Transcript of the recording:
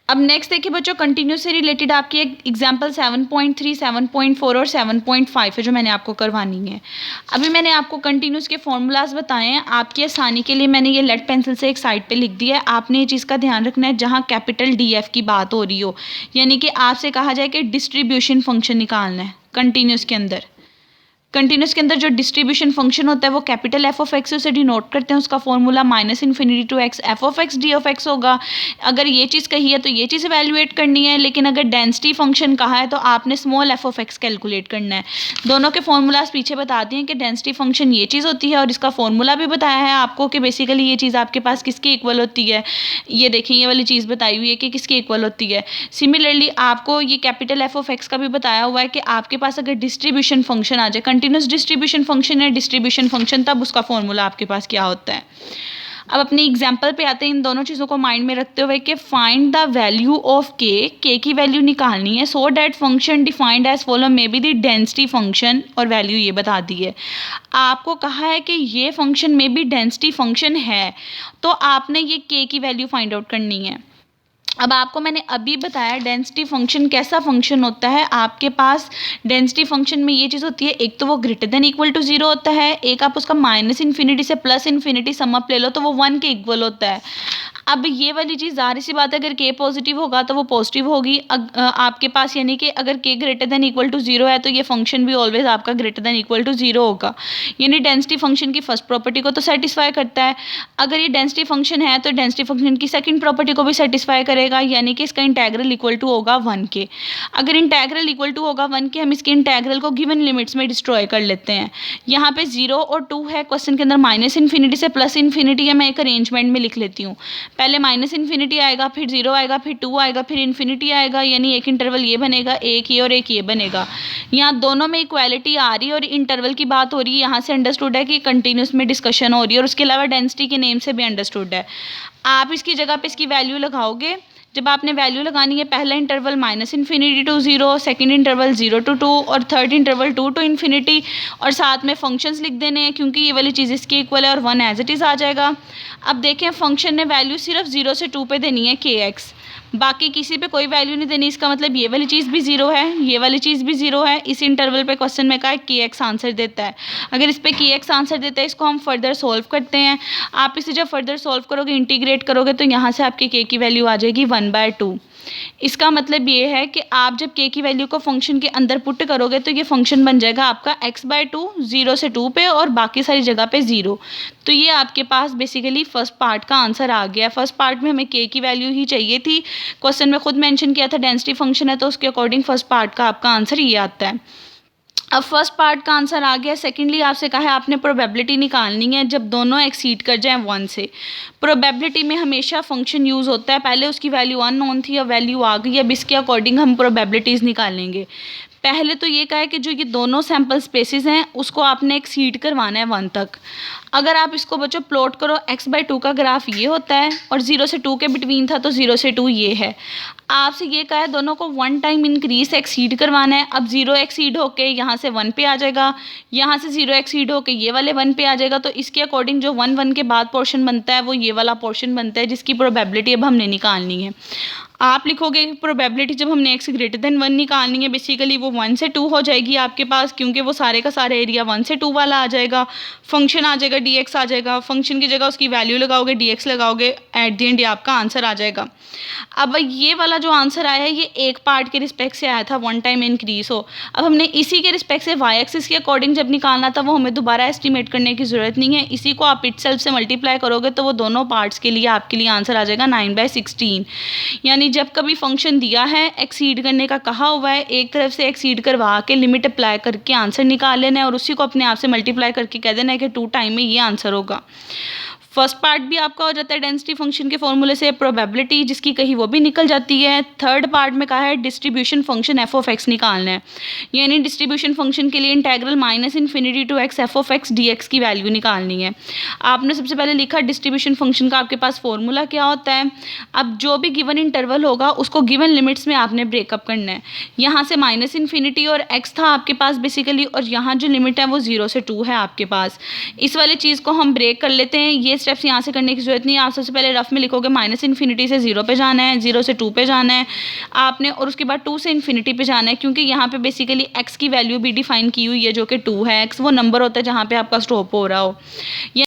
अब नेक्स्ट देखिए बच्चों, कंटिन्यूस से रिलेटेड आपकी एक एग्जाम्पल 7.3, 7.4 और 7.5 है जो मैंने आपको करवानी है। अभी मैंने आपको कंटिन्यूस के फॉर्मूलाज बताए हैं, आपकी आसानी के लिए मैंने ये लेड पेंसिल से एक साइड पे लिख दिया है। आपने ये चीज़ का ध्यान रखना है जहाँ कैपिटल DF की बात हो रही हो, यानी कि आपसे कहा जाए कि डिस्ट्रीब्यूशन फंक्शन निकालना है कंटिन्यूस के अंदर। कंटिन्यूस के अंदर जो डिस्ट्रीब्यूशन फंक्शन होता है वो कैपिटल एफ ऑफ एक्स से उसे डिनोट करते हैं, उसका formula -∞ to x f of x d of x होगा। अगर ये चीज़ कही है तो ये चीज़ इवैल्यूएट करनी है, लेकिन अगर डेंसिटी फंक्शन कहा है तो आपने small F of x calculate करना है। दोनों के फॉर्मूलाज पीछे बता दिए हैं कि डेंसिटी फंक्शन ये चीज़ होती है और इसका फॉर्मूला भी बताया है आपको कि बेसिकली ये चीज़ आपके पास किसकी इक्वल होती है। ये देखें, ये वाली चीज़ बताई हुई है कि किसकी इक्वल होती है। सिमिलरली आपको ये कैपिटल एफ ऑफ एक्स का भी बताया हुआ है कि आपके पास अगर डिस्ट्रीब्यूशन फंक्शन आ जाए, कंटिन्यूस डिस्ट्रीब्यूशन फंक्शन है डिस्ट्रीब्यूशन फंक्शन, तब उसका फॉर्मूला आपके पास क्या होता है। अब अपनी एग्जांपल पे आते हैं, इन दोनों चीज़ों को माइंड में रखते हुए कि फाइंड द वैल्यू ऑफ के की वैल्यू निकालनी है, so that function defined as follow may be the density function, और वैल्यू ये बता दी है। आपको कहा है कि ये फंक्शन में भी डेंसिटी फंक्शन है, तो आपने ये के की वैल्यू फाइंड आउट करनी है। अब आपको मैंने अभी बताया डेंसिटी फंक्शन कैसा फंक्शन होता है। आपके पास डेंसिटी फंक्शन में ये चीज़ होती है, एक तो वो ग्रेटर देन इक्वल टू 0 होता है, एक आप उसका -∞ से +∞ सम अप ले लो तो वो 1 के इक्वल होता है। अब ये वाली चीज़ ज़ाहिर सी बात है, अगर के पॉजिटिव होगा तो वो पॉजिटिव होगी आपके पास, यानी कि अगर के ग्रेटर देन इक्वल टू 0 है तो ये फंक्शन भी ऑलवेज आपका ग्रेटर देन इक्वल टू 0 होगा, यानी डेंसिटी फंक्शन की फर्स्ट प्रॉपर्टी को तो सेटिस्फाई करता है। अगर ये डेंसिटी फंक्शन है तो डेंसिटी फंक्शन की सेकंड प्रॉपर्टी को भी सेटिस्फाई करेगा, यानी कि इसका इंटेग्रल इक्वल टू होगा 1 के। अगर इंटेग्रल इक्वल टू होगा 1 के, हम इसके इंटेग्रल को गिवन लिमिट्स में डिस्ट्रॉय कर लेते हैं। यहाँ पे 0 और 2 है क्वेश्चन के अंदर, -∞ से +∞ है, मैं एक अरेंजमेंट में लिख लेती हूँ। पहले -∞ आएगा, फिर 0 आएगा, फिर 2 आएगा, फिर इन्फिनिटी आएगा, यानी एक इंटरवल ये बनेगा, एक ये और एक ये बनेगा। यहाँ दोनों में इक्वालिटी आ रही है और इंटरवल की बात हो रही है। यहाँ से अंडरस्टूड है कि कंटिन्यूस में डिस्कशन हो रही है, और उसके अलावा डेंसिटी के नेम से भी अंडरस्टूड है। आप इसकी जगह पे इसकी वैल्यू लगाओगे। जब आपने वैल्यू लगानी है, पहला interval -∞ to 0, second interval 0 to 2 और थर्ड इंटरवल 2 to ∞, और साथ में फंक्शंस लिख देने हैं क्योंकि ये वाली चीज़ इसकी इक्वल है, और 1 एज इट इज़ आ जाएगा। अब देखें, फंक्शन ने वैल्यू सिर्फ 0 से 2 पे देनी है kx, बाकी किसी पे कोई वैल्यू नहीं देनी। इसका मतलब ये वाली चीज़ भी 0 है, ये वाली चीज़ भी 0 है। इस इंटरवल पे क्वेश्चन में कहा है kx आंसर देता है। अगर इस पे kx आंसर देता है, इसको हम फर्दर सोल्व करते हैं। आप इसे जब फर्दर सोल्व करोगे, इंटीग्रेट करोगे, तो यहाँ से आपके k की वैल्यू आ जाएगी 1/2। इसका मतलब ये है कि आप जब k की वैल्यू को फंक्शन के अंदर पुट करोगे तो ये फंक्शन बन जाएगा आपका x/2, 0 से 2 पे और बाकी सारी जगह पे 0। तो ये आपके पास बेसिकली फर्स्ट पार्ट का आंसर आ गया। फर्स्ट पार्ट में हमें k की वैल्यू ही चाहिए थी, क्वेश्चन में खुद मेंशन किया था डेंसिटी फंक्शन है, तो उसके अकॉर्डिंग फर्स्ट पार्ट का आपका आंसर ये आता है। अब फर्स्ट पार्ट का आंसर आ गया। सेकेंडली आपसे कहा है आपने प्रोबेबिलिटी निकालनी है जब दोनों एक्सीड कर जाएं 1 से। प्रोबेबिलिटी में हमेशा फंक्शन यूज़ होता है, पहले उसकी वैल्यू अननोन थी, अब वैल्यू आ गई, अब इसके अकॉर्डिंग हम प्रोबेबिलिटीज़ निकालेंगे। पहले तो ये कहा है कि जो ये दोनों सैम्पल स्पेसिस हैं उसको आपने एक्सीड करवाना है 1 तक। अगर आप इसको बच्चों प्लॉट करो, x/2 का ग्राफ ये होता है और 0 से 2 के बिटवीन था, तो 0 से 2 ये है। आपसे ये कहा है दोनों को 1 टाइम इंक्रीज एक्सीड करवाना है। अब 0 एक्सीड होके यहाँ से 1 पे आ जाएगा, यहाँ से 0 एक्सीड होके ये वाले 1 पे आ जाएगा, तो इसके अकॉर्डिंग जो 1 के बाद पोर्शन बनता है वो ये वाला पोर्शन बनता है, जिसकी प्रोबेबिलिटी अब हमने निकालनी है। आप लिखोगे प्रोबेबिलिटी जब हमने x ग्रेटर देन 1 निकालनी है, बेसिकली वो 1 से 2 हो जाएगी आपके पास, क्योंकि वो सारे का सारा एरिया 1 से 2 वाला आ जाएगा। फंक्शन आ जाएगा dx आ जाएगा, फंक्शन की जगह उसकी वैल्यू लगाओगे, dx लगाओगे, एट द एंड ये आपका आंसर आ जाएगा। अब ये वाला जो आंसर आया है ये एक पार्ट के रिस्पेक्ट से आया था, 1 टाइम इंक्रीज हो। अब हमने इसी के रिस्पेक्ट से y एक्सिस के अकॉर्डिंग जब निकालना था, वो हमें दोबारा एस्टिमेट करने की ज़रूरत नहीं है। इसी को आप इटसेल्फ से मल्टीप्लाई करोगे तो वो दोनों पार्ट्स के लिए आपके लिए आंसर आ जाएगा 9/16। यानी जब कभी फंक्शन दिया है, एक्सीड करने का कहा हुआ है, एक तरफ से एक्सीड करवा के लिमिट अप्लाई करके आंसर निकाल लेना है और उसी को अपने आप से मल्टीप्लाई करके कह देना है कि 2 टाइम में ये आंसर होगा। फर्स्ट पार्ट भी आपका हो जाता है डेंसिटी फंक्शन के फॉर्मूले से, प्रोबेबिलिटी जिसकी कही वो भी निकल जाती है। थर्ड पार्ट में कहा है distribution function f of x निकालना है, यानी डिस्ट्रीब्यूशन फंक्शन के लिए integral -∞ to x f of x d x की वैल्यू निकालनी है। आपने सबसे पहले लिखा डिस्ट्रीब्यूशन फंक्शन का आपके पास फॉर्मूला क्या होता है। अब जो भी गिवन इंटरवल होगा उसको गिवन लिमिट्स में आपने ब्रेकअप करना है। यहाँ से -∞ और एक्स था आपके पास बेसिकली, और यहाँ जो लिमिट है वो 0 से 2 है आपके पास। इस वाली चीज़ को हम ब्रेक कर लेते हैं। ये स्टेप्स यहाँ से करने की ज़रूरत नहीं है। आप सबसे पहले रफ में लिखोगे -इन्फिनिटी से 0 पे जाना है, 0 से 2 पे जाना है आपने, और उसके बाद 2 से इन्फिनिटी पे जाना है, क्योंकि यहाँ पे बेसिकली x की वैल्यू भी डिफाइन की हुई है जो कि 2 है। x वो नंबर होता है जहाँ पे आपका स्टॉप हो रहा हो।